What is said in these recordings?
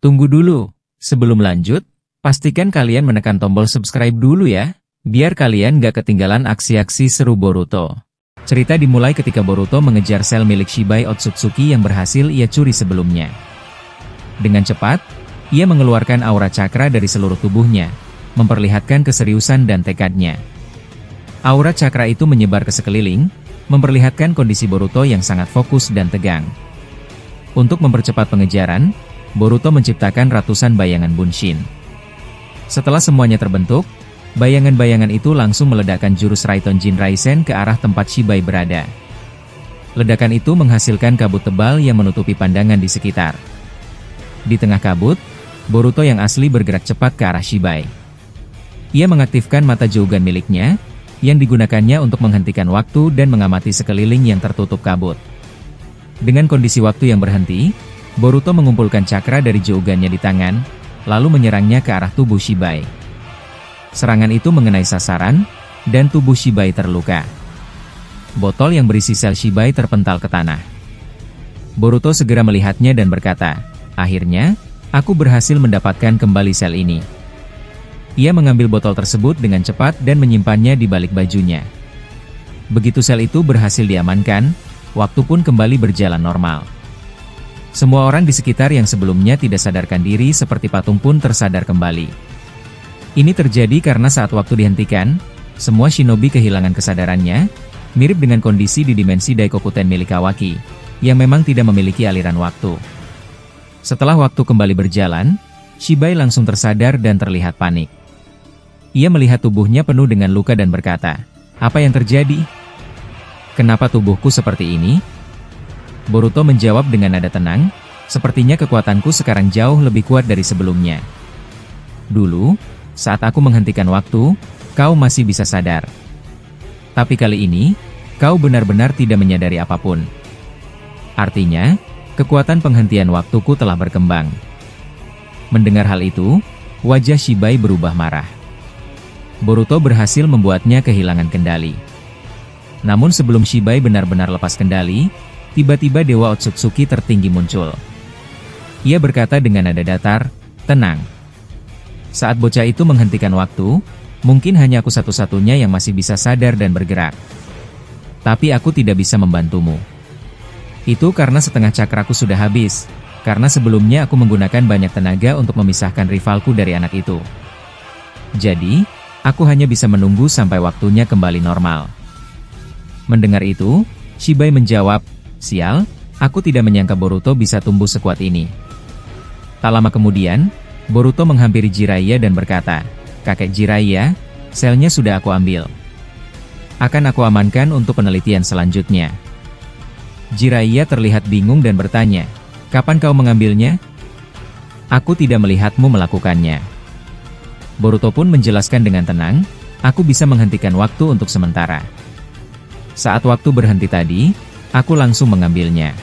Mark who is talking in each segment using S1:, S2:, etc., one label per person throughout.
S1: Tunggu dulu, sebelum lanjut, pastikan kalian menekan tombol subscribe dulu ya, biar kalian gak ketinggalan aksi-aksi seru Boruto. Cerita dimulai ketika Boruto mengejar sel milik Shibai Otsutsuki yang berhasil ia curi sebelumnya. Dengan cepat, ia mengeluarkan aura cakra dari seluruh tubuhnya, memperlihatkan keseriusan dan tekadnya. Aura cakra itu menyebar ke sekeliling, memperlihatkan kondisi Boruto yang sangat fokus dan tegang. Untuk mempercepat pengejaran, Boruto menciptakan ratusan bayangan Bunshin. Setelah semuanya terbentuk, bayangan-bayangan itu langsung meledakkan jurus Raiton Jinraisen ke arah tempat Shibai berada. Ledakan itu menghasilkan kabut tebal yang menutupi pandangan di sekitar. Di tengah kabut, Boruto yang asli bergerak cepat ke arah Shibai. Ia mengaktifkan mata Jougan miliknya, yang digunakannya untuk menghentikan waktu dan mengamati sekeliling yang tertutup kabut. Dengan kondisi waktu yang berhenti, Boruto mengumpulkan cakra dari Jougannya di tangan, lalu menyerangnya ke arah tubuh Shibai. Serangan itu mengenai sasaran, dan tubuh Shibai terluka. Botol yang berisi sel Shibai terpental ke tanah. Boruto segera melihatnya dan berkata, "Akhirnya, aku berhasil mendapatkan kembali sel ini." Ia mengambil botol tersebut dengan cepat dan menyimpannya di balik bajunya. Begitu sel itu berhasil diamankan, waktu pun kembali berjalan normal. Semua orang di sekitar yang sebelumnya tidak sadarkan diri seperti patung pun tersadar kembali. Ini terjadi karena saat waktu dihentikan, semua shinobi kehilangan kesadarannya, mirip dengan kondisi di dimensi Daikokuten milik Kawaki, yang memang tidak memiliki aliran waktu. Setelah waktu kembali berjalan, Shibai langsung tersadar dan terlihat panik. Ia melihat tubuhnya penuh dengan luka dan berkata, "Apa yang terjadi? Kenapa tubuhku seperti ini?" Boruto menjawab dengan nada tenang, "Sepertinya kekuatanku sekarang jauh lebih kuat dari sebelumnya. Dulu, saat aku menghentikan waktu, kau masih bisa sadar. Tapi kali ini, kau benar-benar tidak menyadari apapun. Artinya, kekuatan penghentian waktuku telah berkembang." Mendengar hal itu, wajah Shibai berubah marah. Boruto berhasil membuatnya kehilangan kendali. Namun sebelum Shibai benar-benar lepas kendali, tiba-tiba Dewa Otsutsuki tertinggi muncul. Ia berkata dengan nada datar, "Tenang. Saat bocah itu menghentikan waktu, mungkin hanya aku satu-satunya yang masih bisa sadar dan bergerak. Tapi aku tidak bisa membantumu. Itu karena setengah cakraku sudah habis, karena sebelumnya aku menggunakan banyak tenaga untuk memisahkan rivalku dari anak itu. Jadi, aku hanya bisa menunggu sampai waktunya kembali normal." Mendengar itu, Shibai menjawab, "Sial, aku tidak menyangka Boruto bisa tumbuh sekuat ini." Tak lama kemudian, Boruto menghampiri Jiraiya dan berkata, "Kakek Jiraiya, selnya sudah aku ambil. Akan aku amankan untuk penelitian selanjutnya." Jiraiya terlihat bingung dan bertanya, "Kapan kau mengambilnya?" "Aku tidak melihatmu melakukannya." Boruto pun menjelaskan dengan tenang, "Aku bisa menghentikan waktu untuk sementara. Saat waktu berhenti tadi, aku langsung mengambilnya."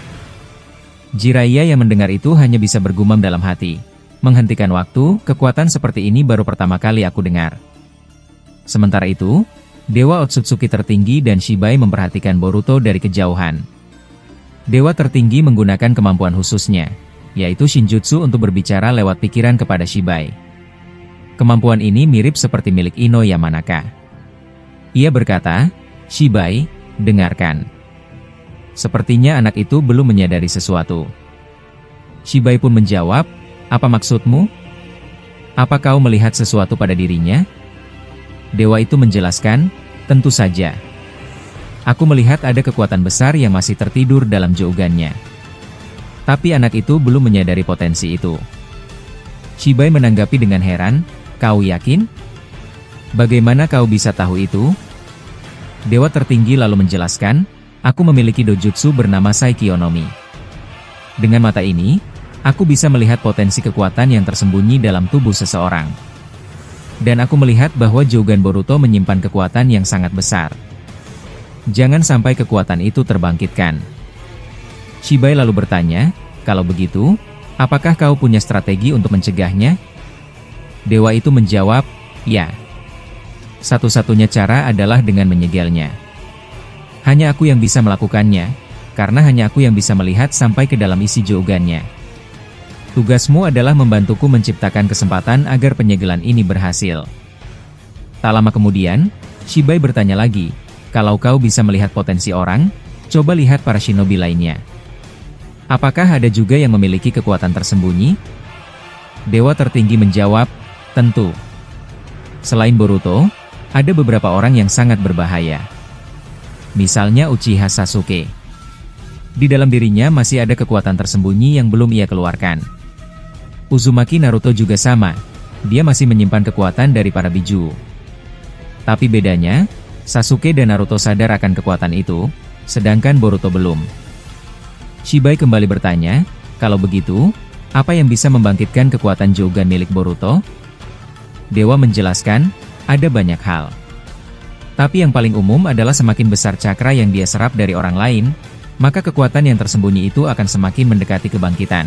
S1: Jiraiya yang mendengar itu hanya bisa bergumam dalam hati. Menghentikan waktu, kekuatan seperti ini baru pertama kali aku dengar. Sementara itu, Dewa Otsutsuki tertinggi dan Shibai memperhatikan Boruto dari kejauhan. Dewa tertinggi menggunakan kemampuan khususnya, yaitu Shinjutsu untuk berbicara lewat pikiran kepada Shibai. Kemampuan ini mirip seperti milik Ino Yamanaka. Ia berkata, "Shibai, dengarkan." Sepertinya anak itu belum menyadari sesuatu. Shibai pun menjawab, "Apa maksudmu? Apa kau melihat sesuatu pada dirinya?" Dewa itu menjelaskan, "Tentu saja. Aku melihat ada kekuatan besar yang masih tertidur dalam Jougannya. Tapi anak itu belum menyadari potensi itu." Shibai menanggapi dengan heran, "Kau yakin? Bagaimana kau bisa tahu itu?" Dewa tertinggi lalu menjelaskan, "Aku memiliki dojutsu bernama Saikyonomi. Dengan mata ini, aku bisa melihat potensi kekuatan yang tersembunyi dalam tubuh seseorang. Dan aku melihat bahwa Jougan Boruto menyimpan kekuatan yang sangat besar. Jangan sampai kekuatan itu terbangkitkan." Shibai lalu bertanya, "Kalau begitu, apakah kau punya strategi untuk mencegahnya?" Dewa itu menjawab, "Ya. Satu-satunya cara adalah dengan menyegelnya. Hanya aku yang bisa melakukannya, karena hanya aku yang bisa melihat sampai ke dalam isi Jougannya. Tugasmu adalah membantuku menciptakan kesempatan agar penyegelan ini berhasil. Tak lama kemudian, Shibai bertanya lagi, kalau kau bisa melihat potensi orang, coba lihat para shinobi lainnya. Apakah ada juga yang memiliki kekuatan tersembunyi? Dewa tertinggi menjawab, tentu. Selain Boruto, ada beberapa orang yang sangat berbahaya. Misalnya Uchiha Sasuke. Di dalam dirinya masih ada kekuatan tersembunyi yang belum ia keluarkan. Uzumaki Naruto juga sama, dia masih menyimpan kekuatan dari para biju. Tapi bedanya, Sasuke dan Naruto sadar akan kekuatan itu, sedangkan Boruto belum. Shibai kembali bertanya, kalau begitu, apa yang bisa membangkitkan kekuatan Jogan milik Boruto? Dewa menjelaskan, ada banyak hal. Tapi yang paling umum adalah semakin besar cakra yang dia serap dari orang lain, maka kekuatan yang tersembunyi itu akan semakin mendekati kebangkitan.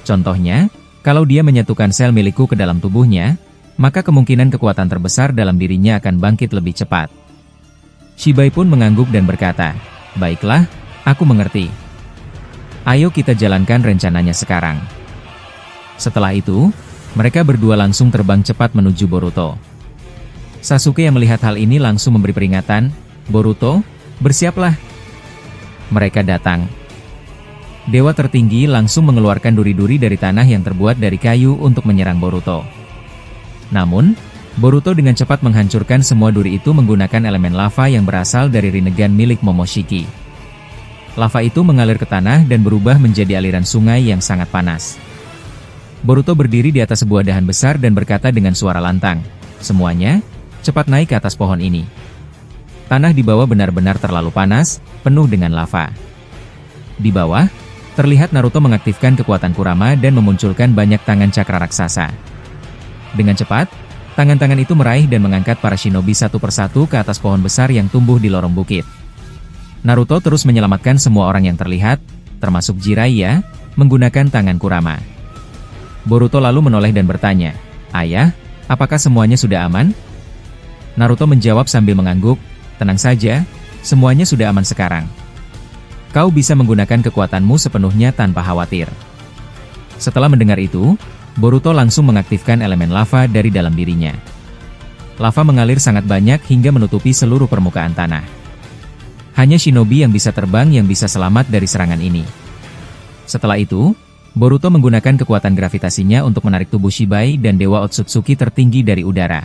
S1: Contohnya, kalau dia menyatukan sel milikku ke dalam tubuhnya, maka kemungkinan kekuatan terbesar dalam dirinya akan bangkit lebih cepat. Shibai pun mengangguk dan berkata, baiklah, aku mengerti. Ayo kita jalankan rencananya sekarang. Setelah itu, mereka berdua langsung terbang cepat menuju Boruto. Sasuke yang melihat hal ini langsung memberi peringatan, Boruto, bersiaplah. Mereka datang. Dewa tertinggi langsung mengeluarkan duri-duri dari tanah yang terbuat dari kayu untuk menyerang Boruto. Namun, Boruto dengan cepat menghancurkan semua duri itu menggunakan elemen lava yang berasal dari Rinnegan milik Momoshiki. Lava itu mengalir ke tanah dan berubah menjadi aliran sungai yang sangat panas. Boruto berdiri di atas sebuah dahan besar dan berkata dengan suara lantang, semuanya, cepat naik ke atas pohon ini. Tanah di bawah benar-benar terlalu panas, penuh dengan lava. Di bawah, terlihat Naruto mengaktifkan kekuatan Kurama dan memunculkan banyak tangan cakra raksasa. Dengan cepat, tangan-tangan itu meraih dan mengangkat para shinobi satu persatu ke atas pohon besar yang tumbuh di lorong bukit. Naruto terus menyelamatkan semua orang yang terlihat, termasuk Jiraiya, menggunakan tangan Kurama. Boruto lalu menoleh dan bertanya, ayah, apakah semuanya sudah aman? Naruto menjawab sambil mengangguk, tenang saja, semuanya sudah aman sekarang. Kau bisa menggunakan kekuatanmu sepenuhnya tanpa khawatir. Setelah mendengar itu, Boruto langsung mengaktifkan elemen lava dari dalam dirinya. Lava mengalir sangat banyak hingga menutupi seluruh permukaan tanah. Hanya shinobi yang bisa terbang yang bisa selamat dari serangan ini. Setelah itu, Boruto menggunakan kekuatan gravitasinya untuk menarik tubuh Shibai dan Dewa Otsutsuki tertinggi dari udara.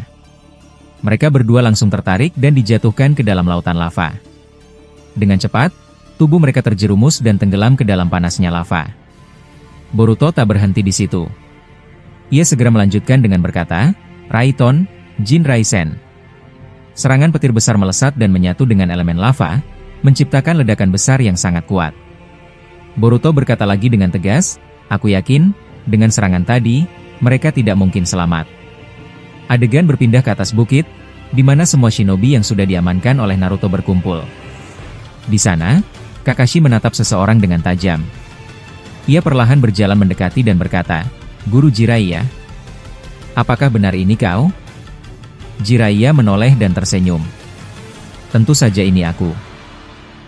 S1: Mereka berdua langsung tertarik dan dijatuhkan ke dalam lautan lava. Dengan cepat, tubuh mereka terjerumus dan tenggelam ke dalam panasnya lava. Boruto tak berhenti di situ. Ia segera melanjutkan dengan berkata, Raiton, Jin Raisen. Serangan petir besar melesat dan menyatu dengan elemen lava, menciptakan ledakan besar yang sangat kuat. Boruto berkata lagi dengan tegas, aku yakin, dengan serangan tadi, mereka tidak mungkin selamat. Adegan berpindah ke atas bukit, di mana semua shinobi yang sudah diamankan oleh Naruto berkumpul. Di sana, Kakashi menatap seseorang dengan tajam. Ia perlahan berjalan mendekati dan berkata, Guru Jiraiya, apakah benar ini kau? Jiraiya menoleh dan tersenyum. Tentu saja ini aku.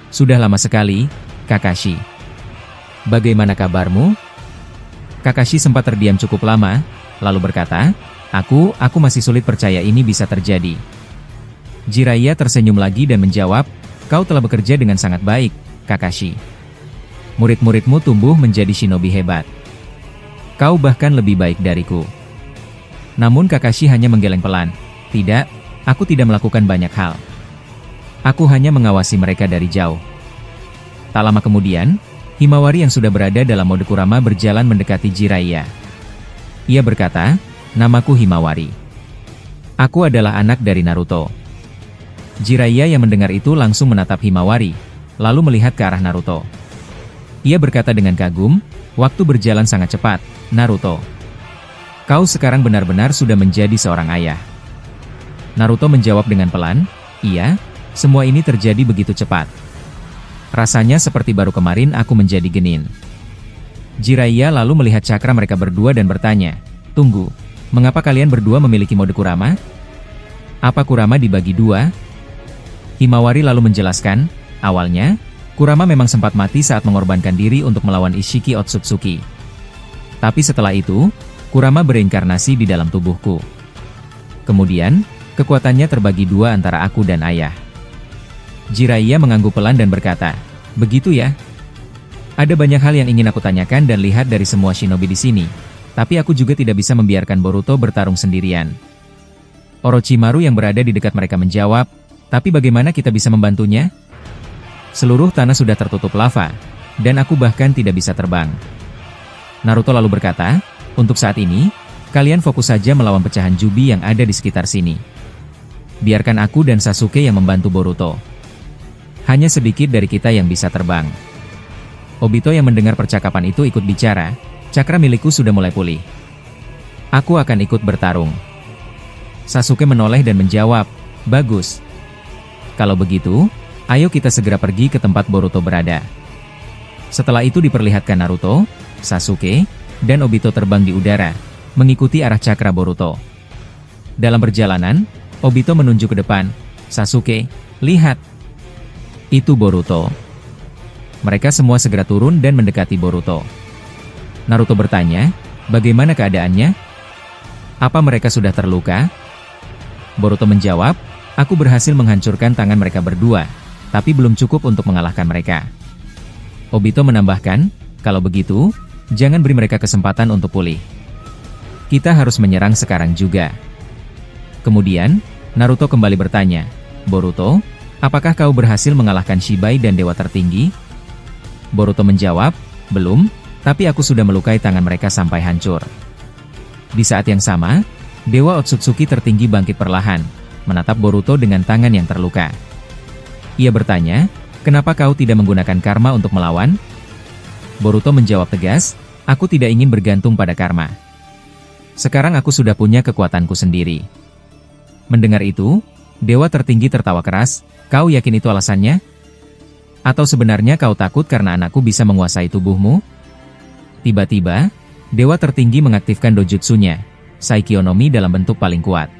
S1: Sudah lama sekali, Kakashi. Bagaimana kabarmu? Kakashi sempat terdiam cukup lama, lalu berkata, aku masih sulit percaya ini bisa terjadi. Jiraiya tersenyum lagi dan menjawab, kau telah bekerja dengan sangat baik, Kakashi. Murid-muridmu tumbuh menjadi shinobi hebat. Kau bahkan lebih baik dariku. Namun Kakashi hanya menggeleng pelan. Tidak, aku tidak melakukan banyak hal. Aku hanya mengawasi mereka dari jauh. Tak lama kemudian, Himawari yang sudah berada dalam mode Kurama berjalan mendekati Jiraiya. Ia berkata, namaku Himawari. Aku adalah anak dari Naruto. Jiraiya yang mendengar itu langsung menatap Himawari, lalu melihat ke arah Naruto. Ia berkata dengan kagum, waktu berjalan sangat cepat, Naruto. Kau sekarang benar-benar sudah menjadi seorang ayah. Naruto menjawab dengan pelan, iya, semua ini terjadi begitu cepat. Rasanya seperti baru kemarin aku menjadi genin. Jiraiya lalu melihat cakra mereka berdua dan bertanya, tunggu, mengapa kalian berdua memiliki mode Kurama? Apa Kurama dibagi dua? Himawari lalu menjelaskan, awalnya, Kurama memang sempat mati saat mengorbankan diri untuk melawan Ishiki Otsutsuki. Tapi setelah itu, Kurama bereinkarnasi di dalam tubuhku. Kemudian, kekuatannya terbagi dua antara aku dan ayah. Jiraiya mengangguk pelan dan berkata, "Begitu ya? Ada banyak hal yang ingin aku tanyakan dan lihat dari semua shinobi di sini. Tapi aku juga tidak bisa membiarkan Boruto bertarung sendirian." Orochimaru yang berada di dekat mereka menjawab, "Tapi bagaimana kita bisa membantunya? Seluruh tanah sudah tertutup lava, dan aku bahkan tidak bisa terbang." Naruto lalu berkata, "Untuk saat ini, kalian fokus saja melawan pecahan Jubi yang ada di sekitar sini. Biarkan aku dan Sasuke yang membantu Boruto. Hanya sedikit dari kita yang bisa terbang." Obito yang mendengar percakapan itu ikut bicara, "Cakra milikku sudah mulai pulih. Aku akan ikut bertarung." Sasuke menoleh dan menjawab, "Bagus. Kalau begitu, ayo kita segera pergi ke tempat Boruto berada." Setelah itu diperlihatkan Naruto, Sasuke, dan Obito terbang di udara, mengikuti arah cakra Boruto. Dalam perjalanan, Obito menunjuk ke depan, "Sasuke, lihat. Itu Boruto." Mereka semua segera turun dan mendekati Boruto. Naruto bertanya, "Bagaimana keadaannya? Apa mereka sudah terluka?" Boruto menjawab, "Aku berhasil menghancurkan tangan mereka berdua, tapi belum cukup untuk mengalahkan mereka." Obito menambahkan, "Kalau begitu, jangan beri mereka kesempatan untuk pulih. Kita harus menyerang sekarang juga." Kemudian, Naruto kembali bertanya, "Boruto, apakah kau berhasil mengalahkan Shibai dan Dewa Tertinggi?" Boruto menjawab, "Belum, tapi aku sudah melukai tangan mereka sampai hancur." Di saat yang sama, Dewa Otsutsuki tertinggi bangkit perlahan, menatap Boruto dengan tangan yang terluka. Ia bertanya, "Kenapa kau tidak menggunakan karma untuk melawan?" Boruto menjawab tegas, "Aku tidak ingin bergantung pada karma. Sekarang aku sudah punya kekuatanku sendiri." Mendengar itu, Dewa Tertinggi tertawa keras, "Kau yakin itu alasannya? Atau sebenarnya kau takut karena anakku bisa menguasai tubuhmu?" Tiba-tiba, Dewa Tertinggi mengaktifkan dojutsunya, Saikyonomi dalam bentuk paling kuat.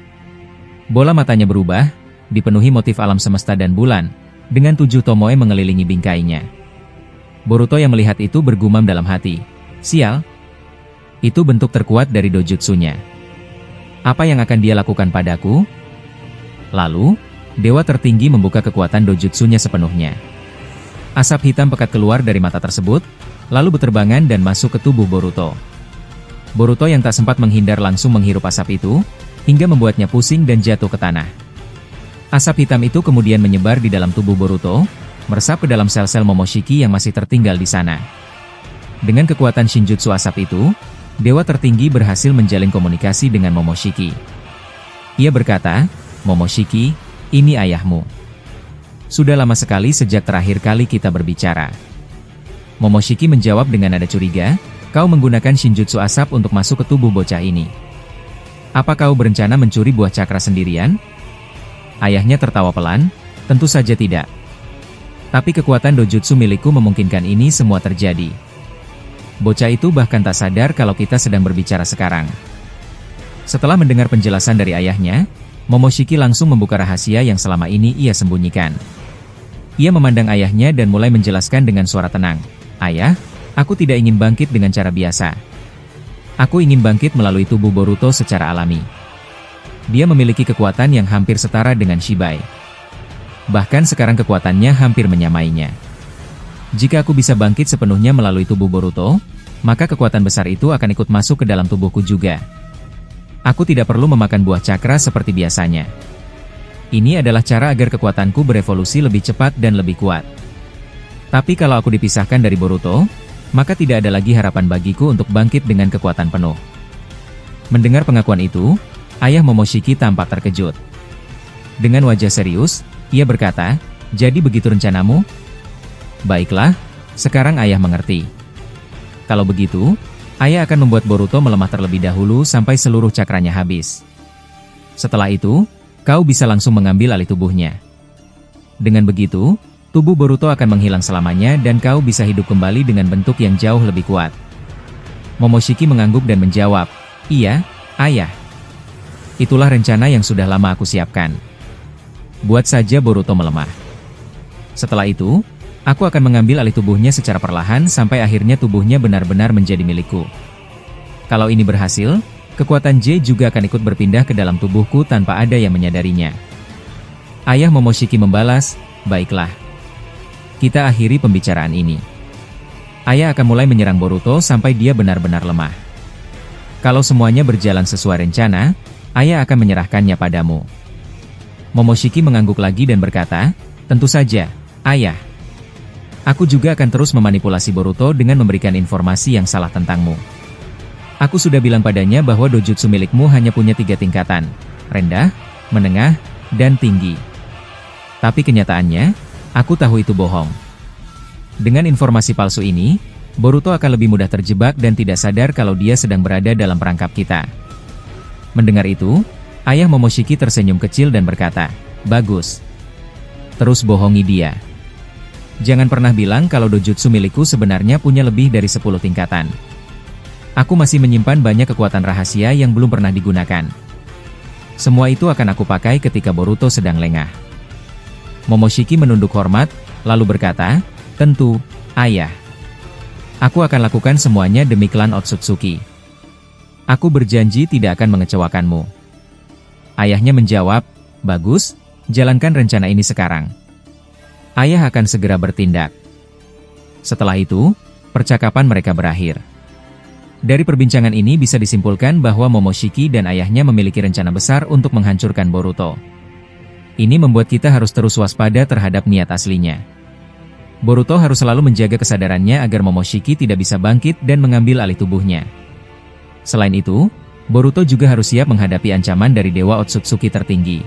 S1: Bola matanya berubah, dipenuhi motif alam semesta dan bulan, dengan 7 tomoe mengelilingi bingkainya. Boruto yang melihat itu bergumam dalam hati, "Sial, itu bentuk terkuat dari dojutsunya. Apa yang akan dia lakukan padaku?" Lalu, Dewa Tertinggi membuka kekuatan dojutsunya sepenuhnya. Asap hitam pekat keluar dari mata tersebut, lalu beterbangan dan masuk ke tubuh Boruto. Boruto yang tak sempat menghindar langsung menghirup asap itu, hingga membuatnya pusing dan jatuh ke tanah. Asap hitam itu kemudian menyebar di dalam tubuh Boruto, meresap ke dalam sel-sel Momoshiki yang masih tertinggal di sana. Dengan kekuatan Shinjutsu asap itu, Dewa Tertinggi berhasil menjalin komunikasi dengan Momoshiki. Ia berkata, "Momoshiki, ini ayahmu. Sudah lama sekali sejak terakhir kali kita berbicara." Momoshiki menjawab dengan nada curiga, "Kau menggunakan Shinjutsu asap untuk masuk ke tubuh bocah ini. Apa kau berencana mencuri buah cakra sendirian?" Ayahnya tertawa pelan, "Tentu saja tidak. Tapi kekuatan dojutsu milikku memungkinkan ini semua terjadi. Bocah itu bahkan tak sadar kalau kita sedang berbicara sekarang." Setelah mendengar penjelasan dari ayahnya, Momoshiki langsung membuka rahasia yang selama ini ia sembunyikan. Ia memandang ayahnya dan mulai menjelaskan dengan suara tenang, "Ayah, aku tidak ingin bangkit dengan cara biasa. Aku ingin bangkit melalui tubuh Boruto secara alami. Dia memiliki kekuatan yang hampir setara dengan Shibai. Bahkan sekarang kekuatannya hampir menyamainya. Jika aku bisa bangkit sepenuhnya melalui tubuh Boruto, maka kekuatan besar itu akan ikut masuk ke dalam tubuhku juga. Aku tidak perlu memakan buah cakra seperti biasanya. Ini adalah cara agar kekuatanku berevolusi lebih cepat dan lebih kuat. Tapi kalau aku dipisahkan dari Boruto, maka tidak ada lagi harapan bagiku untuk bangkit dengan kekuatan penuh." Mendengar pengakuan itu, ayah Momoshiki tampak terkejut. Dengan wajah serius, ia berkata, "Jadi begitu rencanamu? Baiklah, sekarang ayah mengerti. Kalau begitu, ayah akan membuat Boruto melemah terlebih dahulu sampai seluruh cakranya habis. Setelah itu, kau bisa langsung mengambil alih tubuhnya. Dengan begitu, tubuh Boruto akan menghilang selamanya dan kau bisa hidup kembali dengan bentuk yang jauh lebih kuat." Momoshiki mengangguk dan menjawab, "Iya, ayah. Itulah rencana yang sudah lama aku siapkan. Buat saja Boruto melemah. Setelah itu, aku akan mengambil alih tubuhnya secara perlahan sampai akhirnya tubuhnya benar-benar menjadi milikku. Kalau ini berhasil, kekuatan J juga akan ikut berpindah ke dalam tubuhku tanpa ada yang menyadarinya. Ayah Momoshiki membalas, baiklah. Kita akhiri pembicaraan ini. Ayah akan mulai menyerang Boruto sampai dia benar-benar lemah. Kalau semuanya berjalan sesuai rencana, ayah akan menyerahkannya padamu. Momoshiki mengangguk lagi dan berkata, tentu saja, ayah. Aku juga akan terus memanipulasi Boruto dengan memberikan informasi yang salah tentangmu. Aku sudah bilang padanya bahwa dojutsu milikmu hanya punya 3 tingkatan, rendah, menengah, dan tinggi. Tapi kenyataannya, aku tahu itu bohong. Dengan informasi palsu ini, Boruto akan lebih mudah terjebak dan tidak sadar kalau dia sedang berada dalam perangkap kita. Mendengar itu, ayah Momoshiki tersenyum kecil dan berkata, bagus. Terus bohongi dia. Jangan pernah bilang kalau dojutsu milikku sebenarnya punya lebih dari 10 tingkatan. Aku masih menyimpan banyak kekuatan rahasia yang belum pernah digunakan. Semua itu akan aku pakai ketika Boruto sedang lengah. Momoshiki menunduk hormat, lalu berkata, tentu, ayah. Aku akan lakukan semuanya demi klan Otsutsuki. Aku berjanji tidak akan mengecewakanmu. Ayahnya menjawab, bagus, jalankan rencana ini sekarang. Ayah akan segera bertindak. Setelah itu, percakapan mereka berakhir. Dari perbincangan ini bisa disimpulkan bahwa Momoshiki dan ayahnya memiliki rencana besar untuk menghancurkan Boruto. Ini membuat kita harus terus waspada terhadap niat aslinya. Boruto harus selalu menjaga kesadarannya agar Momoshiki tidak bisa bangkit dan mengambil alih tubuhnya. Selain itu, Boruto juga harus siap menghadapi ancaman dari Dewa Otsutsuki tertinggi.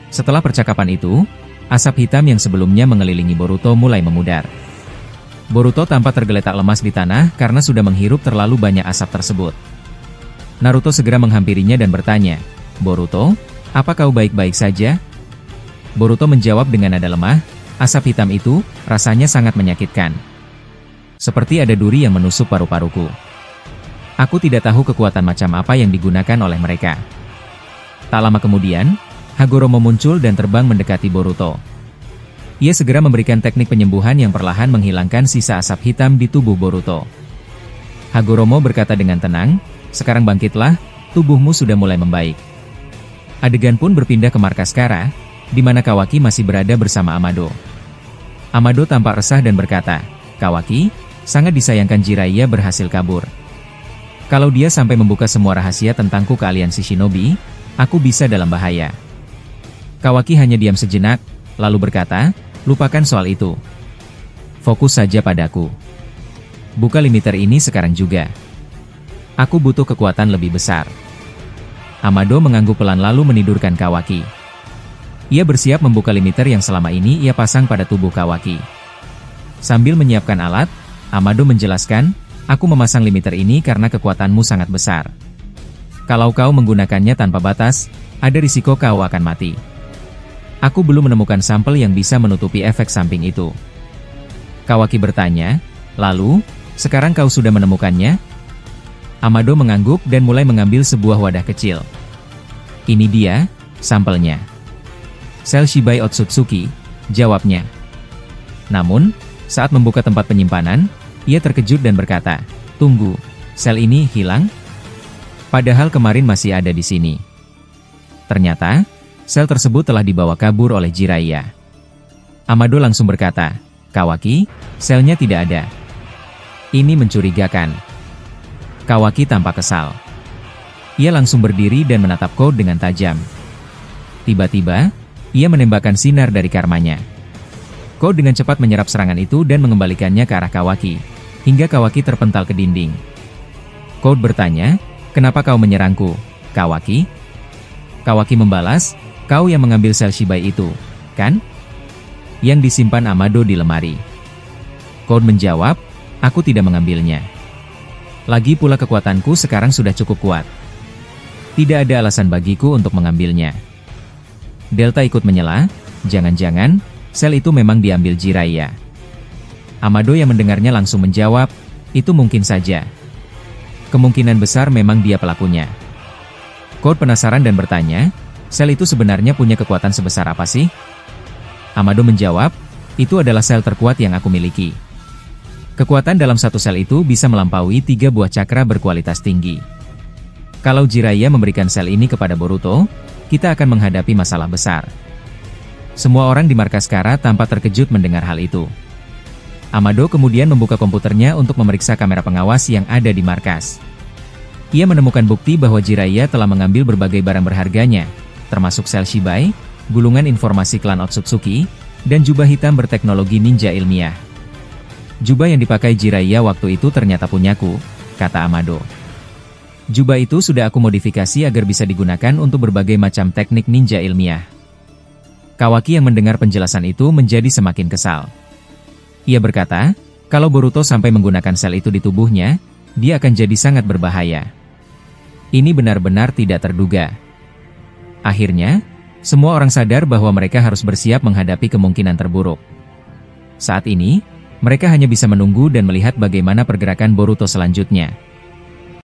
S1: Setelah percakapan itu, asap hitam yang sebelumnya mengelilingi Boruto mulai memudar. Boruto tampak tergeletak lemas di tanah karena sudah menghirup terlalu banyak asap tersebut. Naruto segera menghampirinya dan bertanya, Boruto, apa kau baik-baik saja? Boruto menjawab dengan nada lemah, asap hitam itu rasanya sangat menyakitkan. Seperti ada duri yang menusuk paru-paruku. Aku tidak tahu kekuatan macam apa yang digunakan oleh mereka. Tak lama kemudian, Hagoromo muncul dan terbang mendekati Boruto. Ia segera memberikan teknik penyembuhan yang perlahan menghilangkan sisa asap hitam di tubuh Boruto. Hagoromo berkata dengan tenang, sekarang bangkitlah, tubuhmu sudah mulai membaik. Adegan pun berpindah ke markas Kara, di mana Kawaki masih berada bersama Amado. Amado tampak resah dan berkata, Kawaki, sangat disayangkan Jiraiya berhasil kabur. Kalau dia sampai membuka semua rahasia tentangku ke aliansi Shinobi, aku bisa dalam bahaya. Kawaki hanya diam sejenak, lalu berkata, lupakan soal itu. Fokus saja padaku. Buka limiter ini sekarang juga. Aku butuh kekuatan lebih besar. Amado mengangguk pelan lalu menidurkan Kawaki. Ia bersiap membuka limiter yang selama ini ia pasang pada tubuh Kawaki. Sambil menyiapkan alat, Amado menjelaskan, aku memasang limiter ini karena kekuatanmu sangat besar. Kalau kau menggunakannya tanpa batas, ada risiko kau akan mati. Aku belum menemukan sampel yang bisa menutupi efek samping itu. Kawaki bertanya, lalu, sekarang kau sudah menemukannya? Amado mengangguk dan mulai mengambil sebuah wadah kecil. Ini dia, sampelnya. Sel Shibai Otsutsuki, jawabnya. Namun, saat membuka tempat penyimpanan, ia terkejut dan berkata, tunggu, sel ini hilang? Padahal kemarin masih ada di sini. Ternyata, sel tersebut telah dibawa kabur oleh Jiraiya. Amado langsung berkata, Kawaki, selnya tidak ada. Ini mencurigakan. Kawaki tampak kesal. Ia langsung berdiri dan menatap Code dengan tajam. Tiba-tiba, ia menembakkan sinar dari karmanya. Code dengan cepat menyerap serangan itu dan mengembalikannya ke arah Kawaki, hingga Kawaki terpental ke dinding. Code bertanya, kenapa kau menyerangku, Kawaki? Kawaki membalas, kau yang mengambil sel Shibai itu, kan? Yang disimpan Amado di lemari. Code menjawab, aku tidak mengambilnya. Lagi pula kekuatanku sekarang sudah cukup kuat. Tidak ada alasan bagiku untuk mengambilnya. Delta ikut menyela, jangan-jangan, sel itu memang diambil Jiraiya. Amado yang mendengarnya langsung menjawab, itu mungkin saja. Kemungkinan besar memang dia pelakunya. Code penasaran dan bertanya, sel itu sebenarnya punya kekuatan sebesar apa sih? Amado menjawab, itu adalah sel terkuat yang aku miliki. Kekuatan dalam satu sel itu bisa melampaui 3 buah cakra berkualitas tinggi. Kalau Jiraiya memberikan sel ini kepada Boruto, kita akan menghadapi masalah besar. Semua orang di markas Kara tampak terkejut mendengar hal itu. Amado kemudian membuka komputernya untuk memeriksa kamera pengawas yang ada di markas. Ia menemukan bukti bahwa Jiraiya telah mengambil berbagai barang berharganya, termasuk sel Shibai, gulungan informasi klan Otsutsuki, dan jubah hitam berteknologi ninja ilmiah. Jubah yang dipakai Jiraiya waktu itu ternyata punyaku, kata Amado. Jubah itu sudah aku modifikasi agar bisa digunakan untuk berbagai macam teknik ninja ilmiah. Kawaki yang mendengar penjelasan itu menjadi semakin kesal. Ia berkata, kalau Boruto sampai menggunakan sel itu di tubuhnya, dia akan jadi sangat berbahaya. Ini benar-benar tidak terduga. Akhirnya, semua orang sadar bahwa mereka harus bersiap menghadapi kemungkinan terburuk. Saat ini, mereka hanya bisa menunggu dan melihat bagaimana pergerakan Boruto selanjutnya.